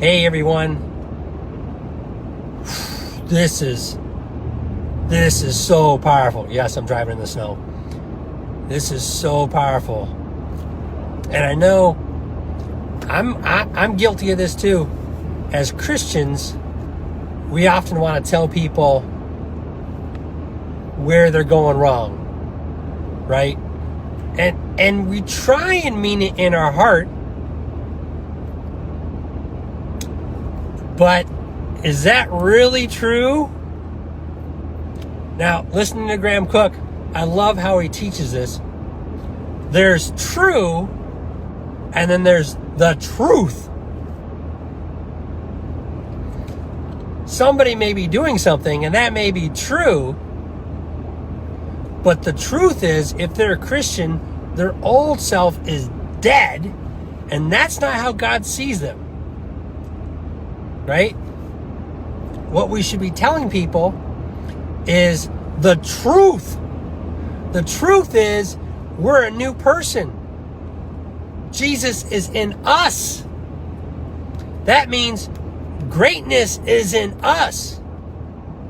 Hey everyone, this is so powerful. Yes, I'm driving in the snow. This is so powerful, and I know I'm guilty of this too. As Christians, we often want to tell people where they're going wrong, right? And we try and mean it in our heart. But is that really true? Now, listening to Graham Cooke, I love how he teaches this. There's true, and then there's the truth. Somebody may be doing something, and that may be true, but the truth is, if they're a Christian, their old self is dead, and that's not how God sees them. Right? What we should be telling people is the truth. The truth is we're a new person. Jesus is in us. That means greatness is in us.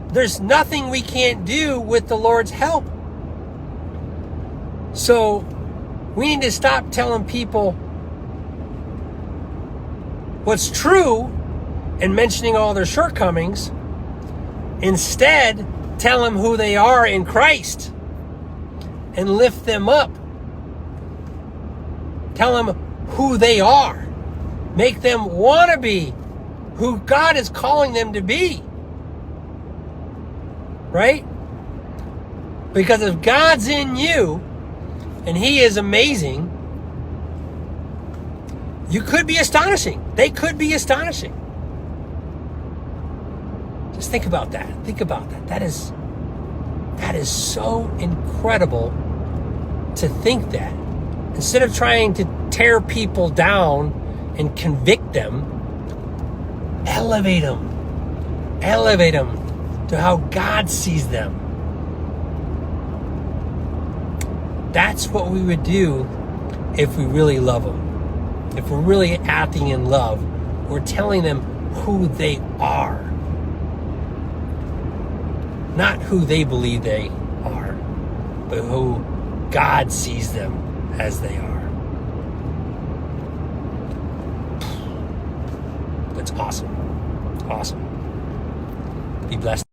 There's nothing we can't do with the Lord's help. So we need to stop telling people what's true and mentioning all their shortcomings. Instead, tell them who they are in Christ and lift them up. Tell them who they are. Make them want to be who God is calling them to be. Right? Because if God's in you and He is amazing, you could be astonishing. They could be astonishing. Just think about that. Think about that. That is so incredible to think that. Instead of trying to tear people down and convict them, elevate them. Elevate them to how God sees them. That's what we would do if we really love them. If we're really acting in love, we're telling them who they are. Not who they believe they are, but who God sees them as they are. That's awesome. Awesome. Be blessed.